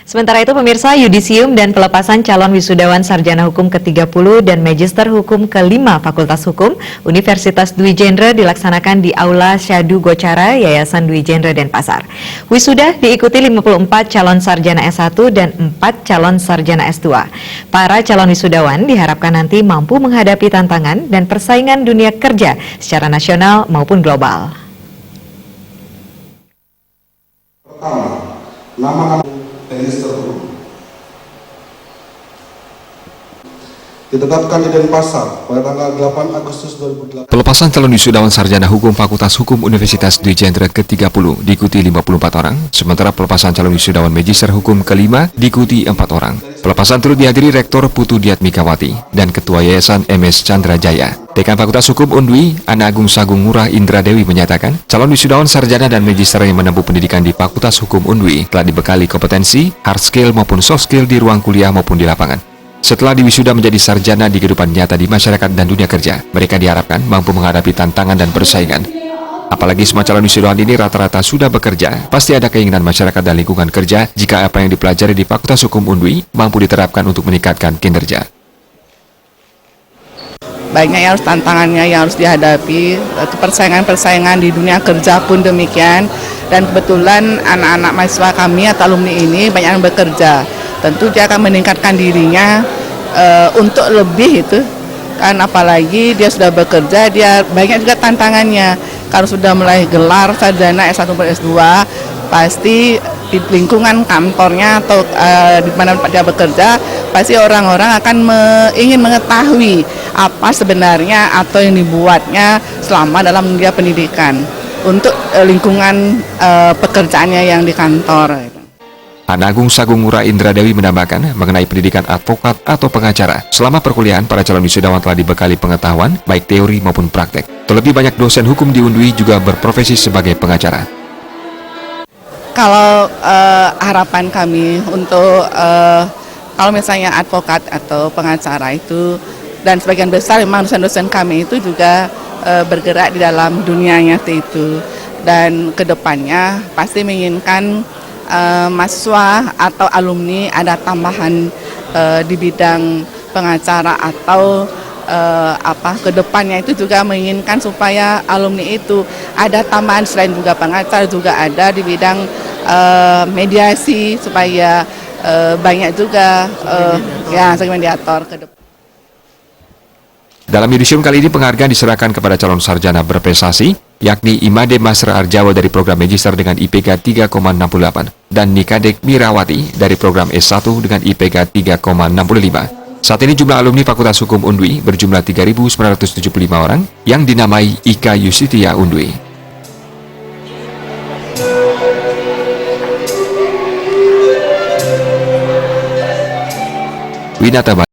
Sementara itu pemirsa, yudisium dan pelepasan calon wisudawan sarjana hukum ke-30 dan magister hukum ke-5 Fakultas Hukum Universitas Dwi Jendra dilaksanakan di Aula Syadu Gocara Yayasan Dwi Jendra Denpasar. Wisuda diikuti 54 calon sarjana S1 dan 4 calon sarjana S2. Para calon wisudawan diharapkan nanti mampu menghadapi tantangan dan persaingan dunia kerja secara nasional maupun global. Pertama, nama-nama magister hukum ditetapkan di Denpasar pada tanggal 8 Agustus 2008. Pelepasan calon wisudawan sarjana hukum Fakultas Hukum Universitas Dwi Jendra ke-30 diikuti 54 orang, sementara pelepasan calon wisudawan magister hukum ke-5 diikuti 4 orang. Pelepasan turut dihadiri Rektor Putu Diatmikawati dan Ketua Yayasan MS Chandra Jaya. Dekan Fakultas Hukum Undwi, Ana Agung Sagung Ngurah Indra Dewi menyatakan, calon wisudawan sarjana dan magister yang menempuh pendidikan di Fakultas Hukum Undwi telah dibekali kompetensi, hard skill maupun soft skill di ruang kuliah maupun di lapangan. Setelah diwisuda menjadi sarjana di kehidupan nyata di masyarakat dan dunia kerja, mereka diharapkan mampu menghadapi tantangan dan persaingan. Apalagi semua calon wisudawan ini rata-rata sudah bekerja, pasti ada keinginan masyarakat dan lingkungan kerja jika apa yang dipelajari di Fakultas Hukum Undwi mampu diterapkan untuk meningkatkan kinerja. Banyak yang harus tantangannya yang harus dihadapi, persaingan-persaingan di dunia kerja pun demikian. Dan kebetulan anak-anak mahasiswa kami atau alumni ini banyak yang bekerja. Tentu dia akan meningkatkan dirinya untuk lebih itu, kan apalagi dia sudah bekerja, dia banyak juga tantangannya. Kalau sudah mulai gelar sarjana S1 dan S2, pasti di lingkungan kantornya atau di mana dia bekerja, pasti orang-orang akan ingin mengetahui apa sebenarnya atau yang dibuatnya selama dalam dunia pendidikan untuk lingkungan pekerjaannya yang di kantor. Ana Agung Sagung Ngurah Indra Dewi menambahkan mengenai pendidikan advokat atau pengacara. Selama perkuliahan, para calon wisudawan telah dibekali pengetahuan, baik teori maupun praktek. Terlebih banyak dosen hukum di Undwi juga berprofesi sebagai pengacara. Kalau harapan kami untuk kalau misalnya advokat atau pengacara itu, dan sebagian besar memang dosen-dosen kami itu juga bergerak di dalam dunianya itu. Dan kedepannya pasti menginginkan mahasiswa atau alumni ada tambahan di bidang pengacara atau kedepannya itu juga menginginkan supaya alumni itu ada tambahan selain juga pengacara juga ada di bidang mediasi supaya banyak juga sebagai mediator ke depan. Dalam yudisium kali ini penghargaan diserahkan kepada calon sarjana berprestasi, yakni Imade Masra Arjawa dari program Magister dengan IPK 3,68 dan Nikadek Mirawati dari program S1 dengan IPK 3,65. Saat ini jumlah alumni Fakultas Hukum Undwi berjumlah 3.975 orang yang dinamai Ika Yusitia Undwi. Winata